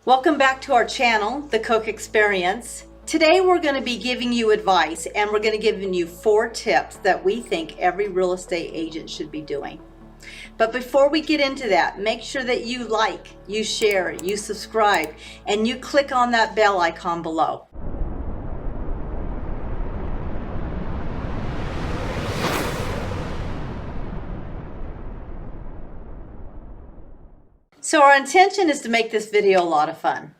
Welcome back to our channel, The Cook Experience. Today we're going to be giving you advice, and we're going to give you 4 tips that we think every real estate agent should be doing. But before we get into that, make sure that you like, you share, you subscribe, and you click on that bell icon below. So our intention is to make this video a lot of fun,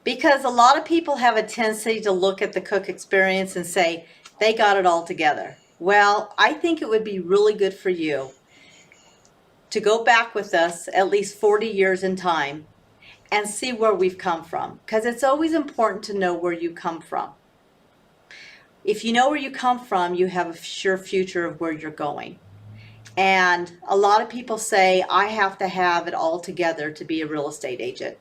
because a lot of people have a tendency to look at the Cook Experience and say they got it all together. Well, I think it would be really good for you to go back with us at least 40 years in time and see where we've come from, because it's always important to know where you come from. If you know where you come from, you have a sure future of where you're going. And a lot of people say, I have to have it all together to be a real estate agent.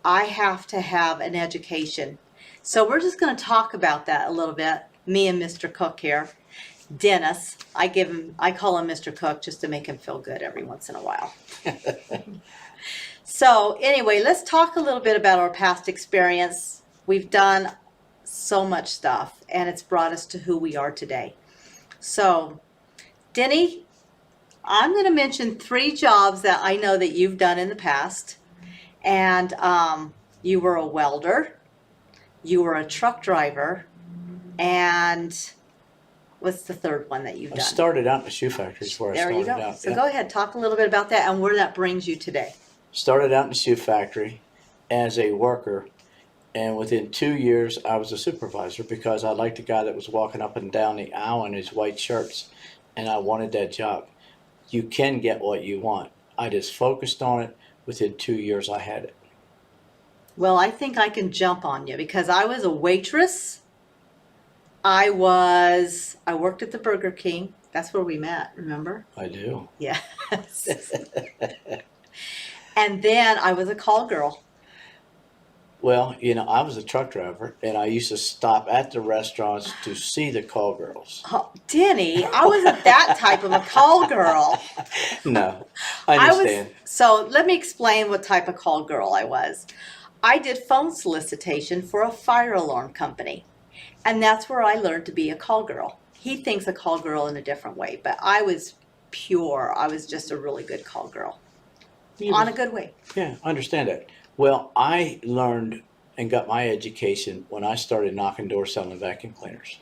I have to have an education. So we're just going to talk about that a little bit. Me and Mr. Cook here, Dennis. I call him Mr. Cook just to make him feel good every once in a while. So anyway, let's talk a little bit about our past experience. We've done so much stuff, and it's brought us to who we are today. So, Denny, I'm going to mention 3 jobs that I know that you've done in the past. And you were a welder, you were a truck driver, and what's the 3rd one that you've done? I started out in the shoe factory before I started There you go. out. So go ahead, talk a little bit about that and where that brings you today. Started out in the shoe factory as a worker, and within 2 years I was a supervisor because I liked the guy that was walking up and down the aisle in his white shirts, and I wanted that job. You can get what you want. I just focused on it. Within 2 years I had it. Well, I think I can jump on you because I was a waitress. I worked at the Burger King. That's where we met, remember? I do. Yes. And then I was a call girl. Well, I was a truck driver, and I used to stop at the restaurants to see the call girls. Oh, Denny, I wasn't that type of a call girl. No, I understand. So let me explain what type of call girl I was. I did phone solicitation for a fire alarm company, and that's where I learned to be a call girl. He thinks a call girl in a different way, but I was pure. I was just a really good call girl, on a good way. Yeah, I understand that. Well, I learned and got my education when I started knocking doors selling vacuum cleaners.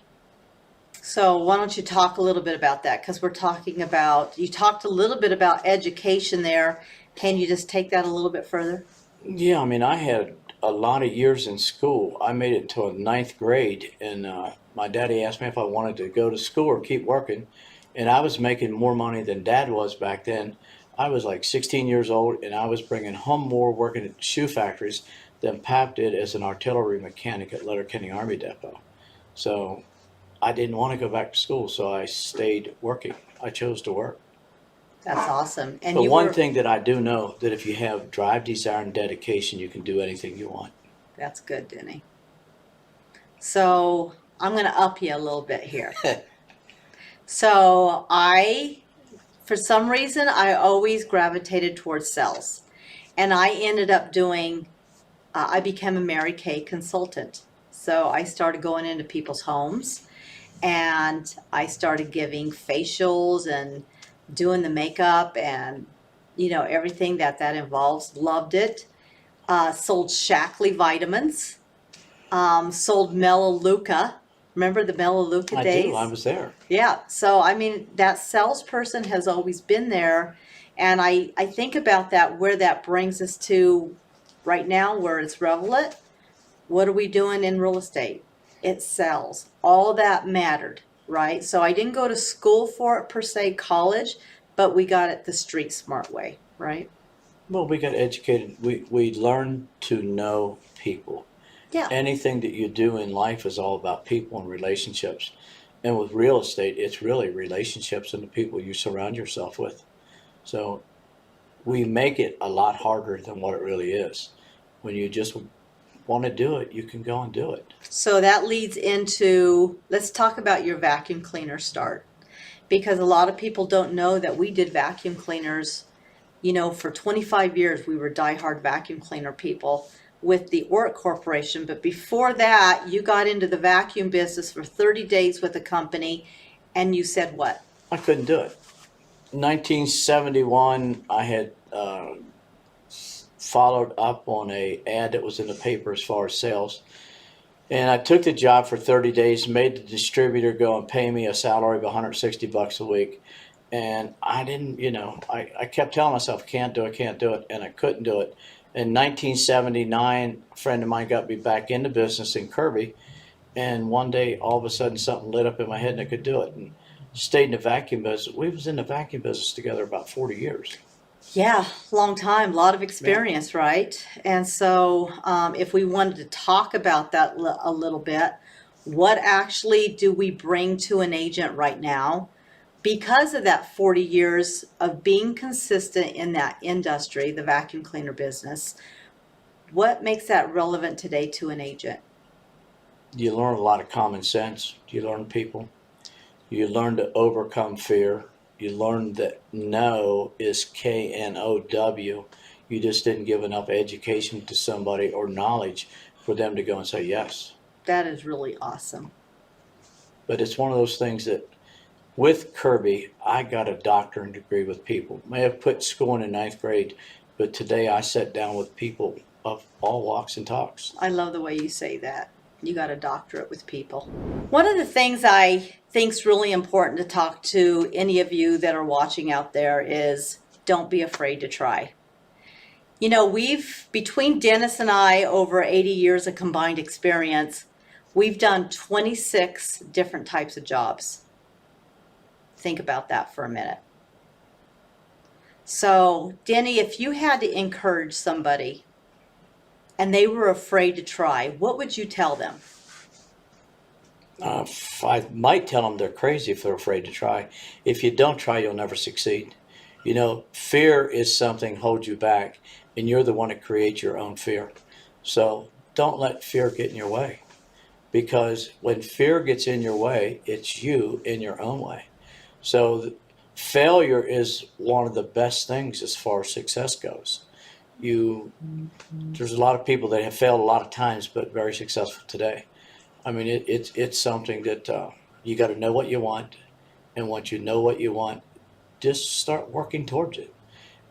So why don't you talk a little bit about that? Because you talked a little bit about education there. Can you just take that a little bit further? Yeah, I had a lot of years in school. I made it until 9th grade, and my daddy asked me if I wanted to go to school or keep working, and I was making more money than Dad was back then. I was like 16 years old, and I was bringing home more working at shoe factories than Pap did as an artillery mechanic at Letterkenny Army Depot. So I didn't want to go back to school, so I stayed working. I chose to work. That's awesome. And But one thing that I do know, that if you have drive, desire, and dedication, you can do anything you want. That's good, Denny. So I'm going to up you a little bit here. So for some reason, I always gravitated towards sales. And I ended up I became a Mary Kay consultant. So I started going into people's homes, and I started giving facials and doing the makeup and, everything that involves. Loved it. Sold Shackley vitamins. Sold Melaleuca. Remember the Melaleuca days? I do. I was there. Yeah. So, that salesperson has always been there. And I think about that, where that brings us to right now, where it's relevant. What are we doing in real estate? It sells. All that mattered, right? So I didn't go to school for it per se, college, but we got it the street smart way, right? Well, we got educated. We learned to know people. Yeah. Anything that you do in life is all about people and relationships. And with real estate, it's really relationships and the people you surround yourself with. So we make it a lot harder than what it really is. When you just want to do it, you can go and do it. So that leads into, let's talk about your vacuum cleaner start. Because a lot of people don't know that we did vacuum cleaners. For 25 years, we were diehard vacuum cleaner people. with the Orc Corporation. But before that, you got into the vacuum business for 30 days with a company, and you said what? I couldn't do it. 1971, I had followed up on a ad that was in the paper as far as sales. And I took the job for 30 days, made the distributor go and pay me a salary of $160 a week. And I didn't, I kept telling myself, can't do it, and I couldn't do it. In 1979, a friend of mine got me back into business in Kirby, and one day, all of a sudden, something lit up in my head and I could do it. And stayed in the vacuum business. We was in the vacuum business together about 40 years. Yeah, long time, a lot of experience, right? And so if we wanted to talk about that a little bit, what actually do we bring to an agent right now? Because of that 40 years of being consistent in that industry, the vacuum cleaner business, what makes that relevant today to an agent? You learn a lot of common sense. You learn people. You learn to overcome fear. You learn that no is KNOW. You just didn't give enough education to somebody or knowledge for them to go and say yes. That is really awesome. But it's one of those things that with Kirby, I got a doctorate degree with people. May have quit school in the ninth grade, but today I sat down with people of all walks and talks. I love the way you say that. You got a doctorate with people. One of the things I think's really important to talk to any of you that are watching out there is don't be afraid to try. Between Dennis and I, over 80 years of combined experience, we've done 26 different types of jobs. Think about that for a minute. So, Denny, if you had to encourage somebody and they were afraid to try, what would you tell them? I might tell them they're crazy if they're afraid to try. If you don't try, you'll never succeed. Fear is something holds you back, and you're the one that creates your own fear. So don't let fear get in your way, because when fear gets in your way, it's you in your own way. So failure is one of the best things as far as success goes. There's a lot of people that have failed a lot of times, but very successful today. I mean, it's something that you got to know what you want, and once you know what you want, just start working towards it.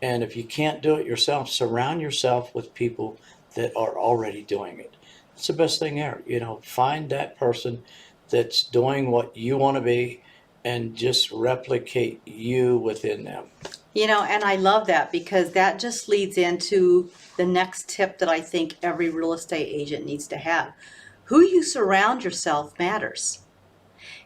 And if you can't do it yourself, surround yourself with people that are already doing it. It's the best thing ever. Find that person that's doing what you want to be, and just replicate you within them. And I love that, because that just leads into the next tip that I think every real estate agent needs to have. Who you surround yourself matters.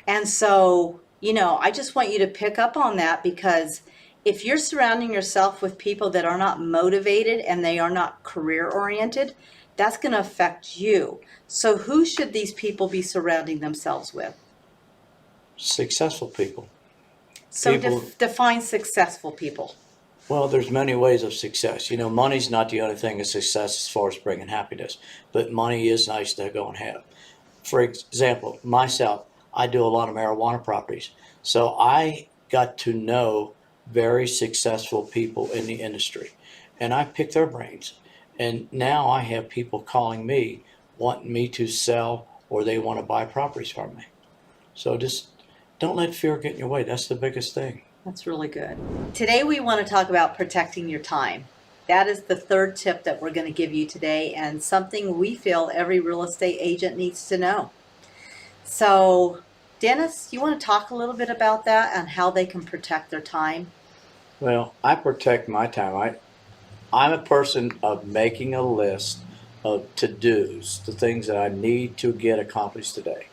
And so, I just want you to pick up on that, because if you're surrounding yourself with people that are not motivated and they are not career oriented, that's going to affect you. So who should these people be surrounding themselves with? Successful people. So define successful people. Well, there's many ways of success. Money's not the only thing of success as far as bringing happiness, but money is nice to go and have. For example, myself, I do a lot of marijuana properties. So I got to know very successful people in the industry, and I pick their brains. And now I have people calling me, wanting me to sell, or they want to buy properties from me. So just don't let fear get in your way. That's the biggest thing. That's really good. Today we want to talk about protecting your time. That is the third tip that we're going to give you today, and something we feel every real estate agent needs to know. So, Dennis, you want to talk a little bit about that and how they can protect their time? Well, I protect my time. I'm a person of making a list of to-dos, the things that I need to get accomplished today.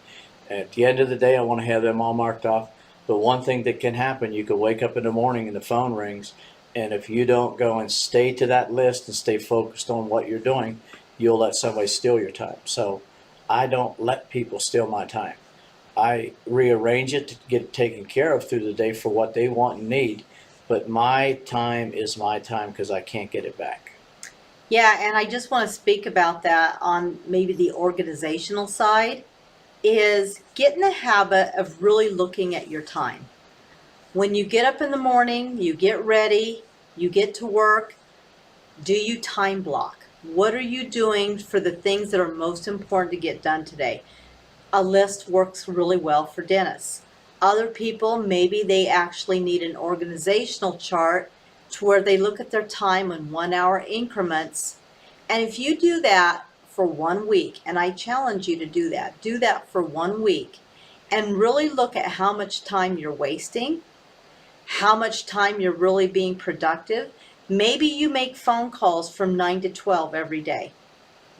At the end of the day, I want to have them all marked off. But one thing that can happen, you could wake up in the morning and the phone rings, and if you don't go and stay to that list and stay focused on what you're doing, you'll let somebody steal your time. So I don't let people steal my time. I rearrange it to get it taken care of through the day for what they want and need. But my time is my time, because I can't get it back. Yeah, and I just want to speak about that on maybe the organizational side, is get in the habit of really looking at your time. When you get up in the morning, you get ready, you get to work, do you time block? What are you doing for the things that are most important to get done today? A list works really well for dentists. Other people, maybe they actually need an organizational chart to where they look at their time in 1 hour increments. And if you do that for 1 week, and I challenge you to do that for 1 week and really look at how much time you're wasting, how much time you're really being productive. Maybe you make phone calls from 9 to 12 every day.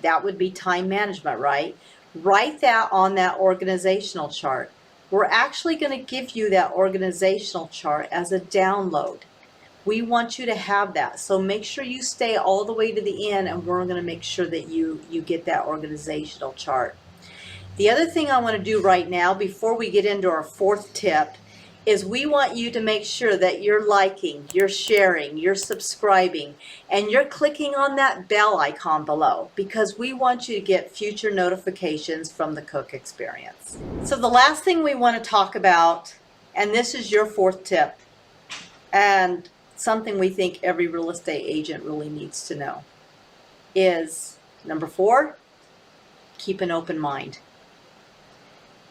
That would be time management, right? Write that on that organizational chart. We're actually going to give you that organizational chart as a download. We want you to have that. So make sure you stay all the way to the end, and we're going to make sure that you get that organizational chart. The other thing I want to do right now before we get into our fourth tip is we want you to make sure that you're liking, you're sharing, you're subscribing, and you're clicking on that bell icon below, because we want you to get future notifications from the Cook Experience. So the last thing we want to talk about, and this is your fourth tip, and something we think every real estate agent really needs to know, is number 4, keep an open mind.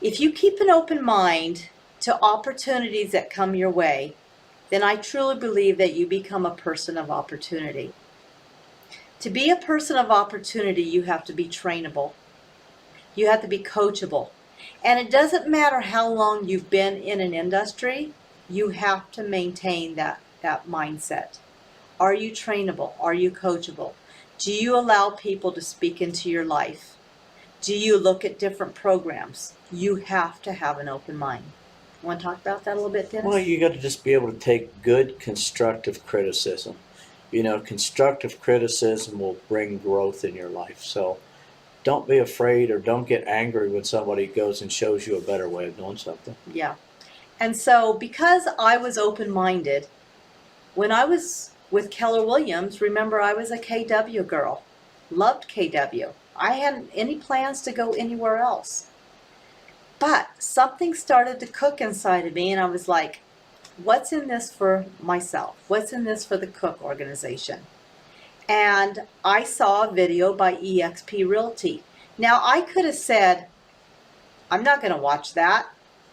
If you keep an open mind to opportunities that come your way, then I truly believe that you become a person of opportunity. To be a person of opportunity, you have to be trainable. You have to be coachable. And it doesn't matter how long you've been in an industry, you have to maintain that mindset. Are you trainable? Are you coachable? Do you allow people to speak into your life? Do you look at different programs? You have to have an open mind. Want to talk about that a little bit, Dennis? Well, you got to just be able to take good constructive criticism. You know, constructive criticism will bring growth in your life. So don't be afraid or don't get angry when somebody goes and shows you a better way of doing something. Yeah. And so because I was open-minded, when I was with Keller Williams, remember I was a KW girl. Loved KW. I hadn't any plans to go anywhere else. But something started to cook inside of me, and I was like, what's in this for myself? What's in this for the Cook organization? And I saw a video by eXp Realty. Now, I could have said, I'm not going to watch that.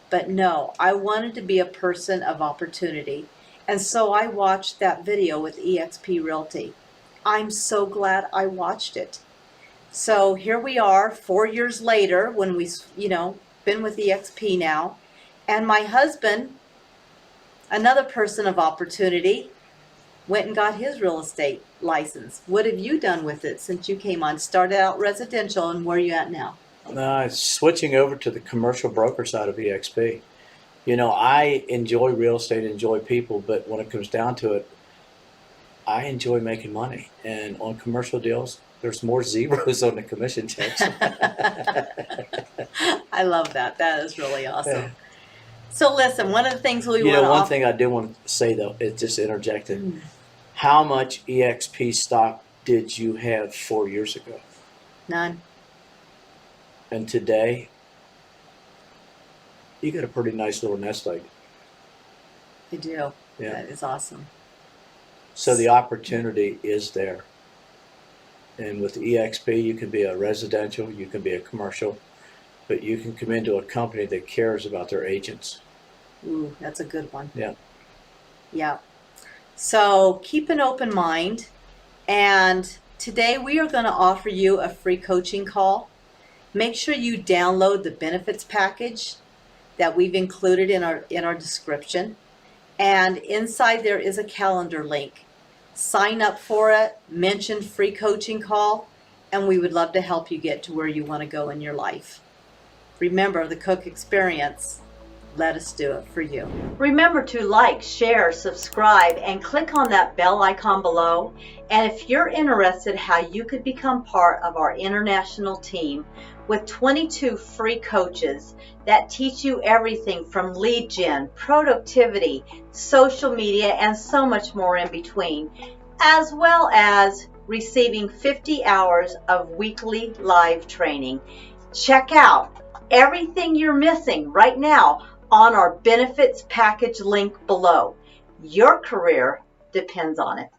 But no, I wanted to be a person of opportunity. And so I watched that video with eXp Realty. I'm so glad I watched it. So here we are 4 years later when we, been with eXp now, and my husband, another person of opportunity, went and got his real estate license. What have you done with it since you came on? Started out residential, and where are you at now? Switching over to the commercial broker side of eXp. You know, I enjoy real estate, enjoy people, but when it comes down to it, I enjoy making money. And on commercial deals, there's more zeros on the commission checks. I love that. That is really awesome. Yeah. So listen, one of the things we want to You know, one thing I do want to say, though, is just interjected. How much eXp stock did you have 4 years ago? None. And today, you got a pretty nice little nest egg. I do. Yeah. That is awesome. So the opportunity is there. And with eXp, you can be a residential, you can be a commercial, but you can come into a company that cares about their agents. Ooh, that's a good one. Yeah. Yeah. So keep an open mind. And today we are going to offer you a free coaching call. Make sure you download the benefits package that we've included in our description. And inside there is a calendar link. Sign up for it, mention free coaching call, and we would love to help you get to where you want to go in your life. Remember, the Cook Experience. Let us do it for you. Remember to like, share, subscribe, and click on that bell icon below. And if you're interested how you could become part of our international team with 22 free coaches that teach you everything from lead gen, productivity, social media, and so much more in between, as well as receiving 50 hours of weekly live training. Check out everything you're missing right now on our benefits package link below. Your career depends on it.